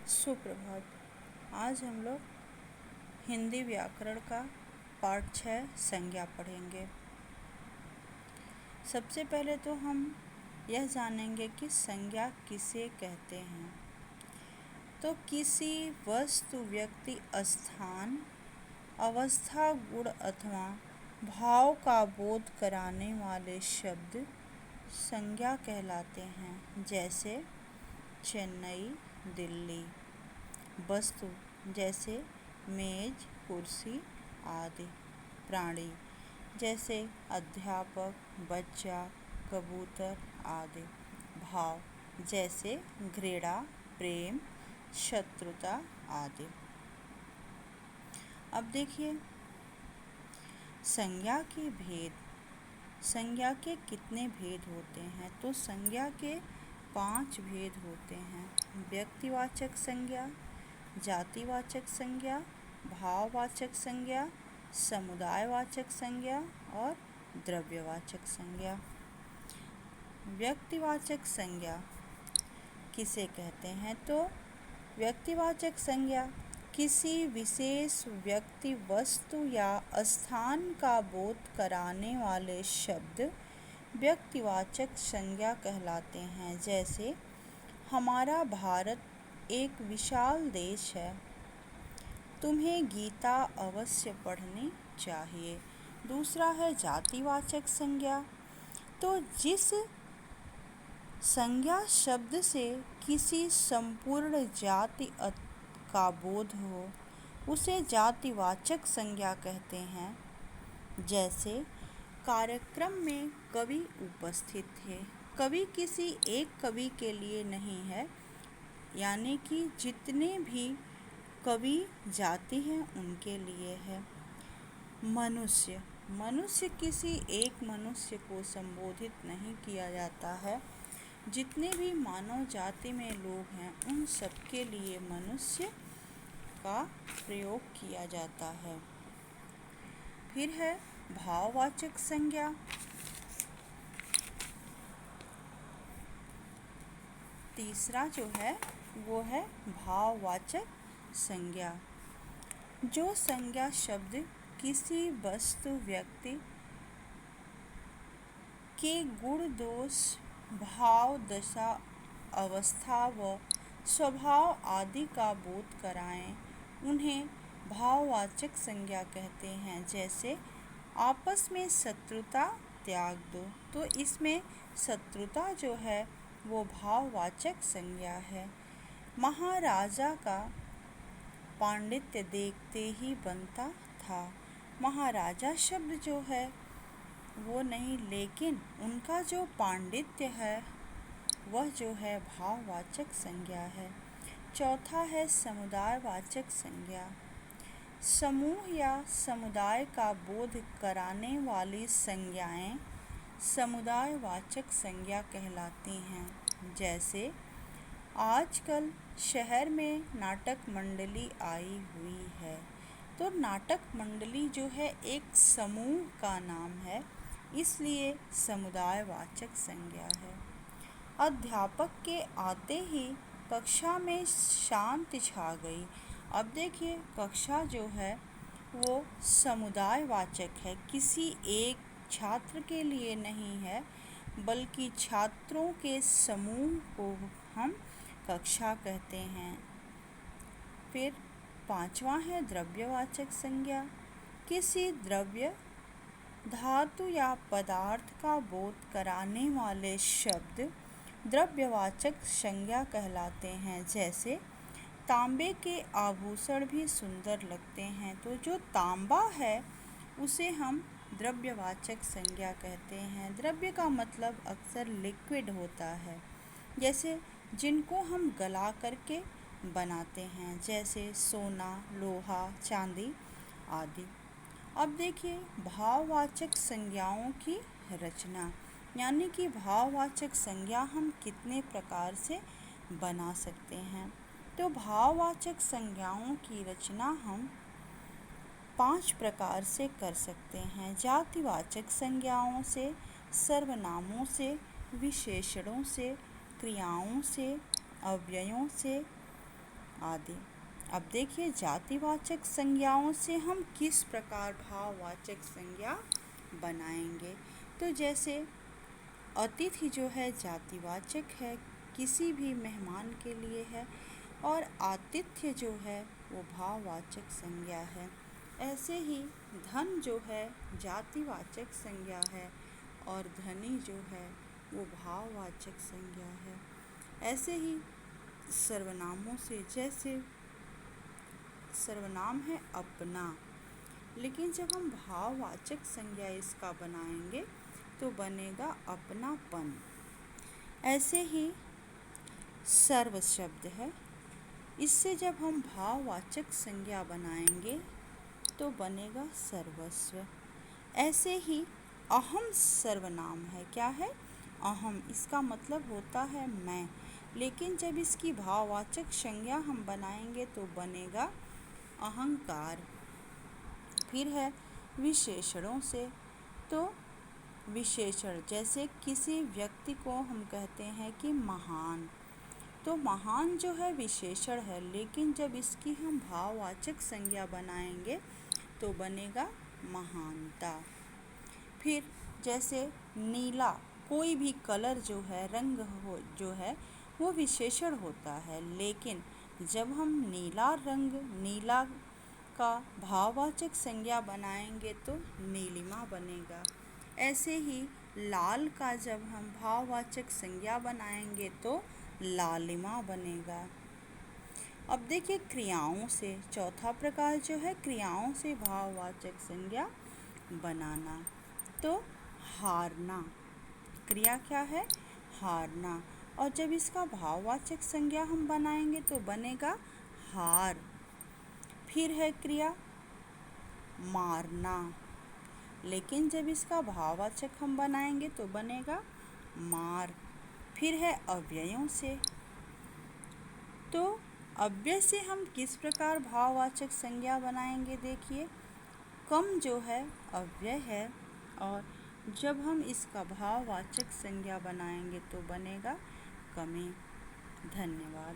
सुप्रभात। आज हम लोग हिंदी व्याकरण का पाठ 6 संज्ञा पढ़ेंगे। सबसे पहले तो हम यह जानेंगे कि संज्ञा किसे कहते हैं। तो किसी वस्तु, व्यक्ति, स्थान, अवस्था, गुण अथवा भाव का बोध कराने वाले शब्द संज्ञा कहलाते हैं। जैसे चेन्नई, दिल्ली। वस्तु जैसे मेज, कुर्सी आदि। प्राणी जैसे अध्यापक, बच्चा, कबूतर आदि। भाव जैसे घृणा, प्रेम, शत्रुता आदि। अब देखिए संज्ञा के भेद। संज्ञा के कितने भेद होते हैं? तो संज्ञा के 5 भेद होते हैं। व्यक्तिवाचक संज्ञा, जातिवाचक संज्ञा, भाववाचक संज्ञा, समुदायवाचक संज्ञा और द्रव्यवाचक संज्ञा। व्यक्तिवाचक संज्ञा किसे कहते हैं? तो व्यक्तिवाचक संज्ञा किसी विशेष व्यक्ति, वस्तु या स्थान का बोध कराने वाले शब्द व्यक्तिवाचक संज्ञा कहलाते हैं। जैसे हमारा भारत एक विशाल देश है, तुम्हें गीता अवश्य पढ़नी चाहिए। दूसरा है जातिवाचक संज्ञा। तो जिस संज्ञा शब्द से किसी संपूर्ण जाति का बोध हो उसे जातिवाचक संज्ञा कहते हैं। जैसे कार्यक्रम में कवि उपस्थित थे। कवि किसी एक कवि के लिए नहीं है, यानी कि जितने भी कवि जाति हैं उनके लिए है। मनुष्य, मनुष्य किसी एक मनुष्य को संबोधित नहीं किया जाता है। जितने भी मानव जाति में लोग हैं उन सबके लिए मनुष्य का प्रयोग किया जाता है। फिर है भाववाचक संज्ञा। तीसरा जो है वो है भाववाचक संज्ञा। जो संज्ञा शब्द किसी वस्तु, व्यक्ति के गुण, दोष, भाव, दशा, अवस्था व स्वभाव आदि का बोध कराएं उन्हें भाववाचक संज्ञा कहते हैं। जैसे आपस में शत्रुता त्याग दो। तो इसमें शत्रुता जो है वो भाववाचक संज्ञा है। महाराजा का पांडित्य देखते ही बनता था। महाराजा शब्द जो है वो नहीं, लेकिन उनका जो पांडित्य है वह जो है भाववाचक संज्ञा है। चौथा है समुदायवाचक संज्ञा। समूह या समुदाय का बोध कराने वाली संज्ञाएं समुदायवाचक संज्ञा कहलाती हैं। जैसे आजकल शहर में नाटक मंडली आई हुई है। तो नाटक मंडली जो है एक समूह का नाम है, इसलिए समुदायवाचक संज्ञा है। अध्यापक के आते ही कक्षा में शांति छा गई। अब देखिए कक्षा जो है वो समुदायवाचक है, किसी एक छात्र के लिए नहीं है बल्कि छात्रों के समूह को हम कक्षा कहते हैं। फिर 5वां है द्रव्यवाचक संज्ञा। किसी द्रव्य, धातु या पदार्थ का बोध कराने वाले शब्द द्रव्यवाचक संज्ञा कहलाते हैं। जैसे तांबे के आभूषण भी सुंदर लगते हैं। तो जो तांबा है उसे हम द्रव्यवाचक संज्ञा कहते हैं। द्रव्य का मतलब अक्सर लिक्विड होता है, जैसे जिनको हम गला करके बनाते हैं, जैसे सोना, लोहा, चांदी आदि। अब देखिए भाववाचक संज्ञाओं की रचना, यानी कि भाववाचक संज्ञा हम कितने प्रकार से बना सकते हैं। तो भाववाचक संज्ञाओं की रचना हम 5 प्रकार से कर सकते हैं। जातिवाचक संज्ञाओं से, सर्वनामों से, विशेषणों से, क्रियाओं से, अव्ययों से आदि। अब देखिए जातिवाचक संज्ञाओं से हम किस प्रकार भाववाचक संज्ञा बनाएंगे। तो जैसे अतिथि जो है जातिवाचक है, किसी भी मेहमान के लिए है, और आतिथ्य जो है वो भाववाचक संज्ञा है। ऐसे ही धन जो है जातिवाचक संज्ञा है और धनी जो है वो भाववाचक संज्ञा है। ऐसे ही सर्वनामों से, जैसे सर्वनाम है अपना, लेकिन जब हम भाववाचक संज्ञा इसका बनाएंगे तो बनेगा अपनापन। ऐसे ही सर्व शब्द है, इससे जब हम भाववाचक संज्ञा बनाएंगे तो बनेगा सर्वस्व। ऐसे ही अहम सर्वनाम है, क्या है? अहम, इसका मतलब होता है मैं, लेकिन जब इसकी भाववाचक संज्ञा हम बनाएंगे तो बनेगा अहंकार। फिर है विशेषणों से, तो विशेषण जैसे किसी व्यक्ति को हम कहते हैं कि महान, तो महान जो है विशेषण है, लेकिन जब इसकी हम भाववाचक संज्ञा बनाएंगे तो बनेगा महानता। फिर जैसे नीला, कोई भी कलर जो है, रंग हो जो है वो विशेषण होता है, लेकिन जब हम नीला रंग, नीला का भाववाचक संज्ञा बनाएंगे तो नीलिमा बनेगा। ऐसे ही लाल का जब हम भाववाचक संज्ञा बनाएंगे तो लालिमा बनेगा। अब देखिए क्रियाओं से, चौथा प्रकार जो है क्रियाओं से भाववाचक संज्ञा बनाना। तो हारना, क्रिया क्या है? हारना, और जब इसका भाववाचक संज्ञा हम बनाएंगे तो बनेगा हार। फिर है क्रिया मारना, लेकिन जब इसका भाववाचक हम बनाएंगे तो बनेगा मार। फिर है अव्ययों से, तो अव्यय से हम किस प्रकार भाववाचक संज्ञा बनाएंगे। देखिए कम जो है अव्यय है, और जब हम इसका भाववाचक संज्ञा बनाएंगे तो बनेगा कमी। धन्यवाद।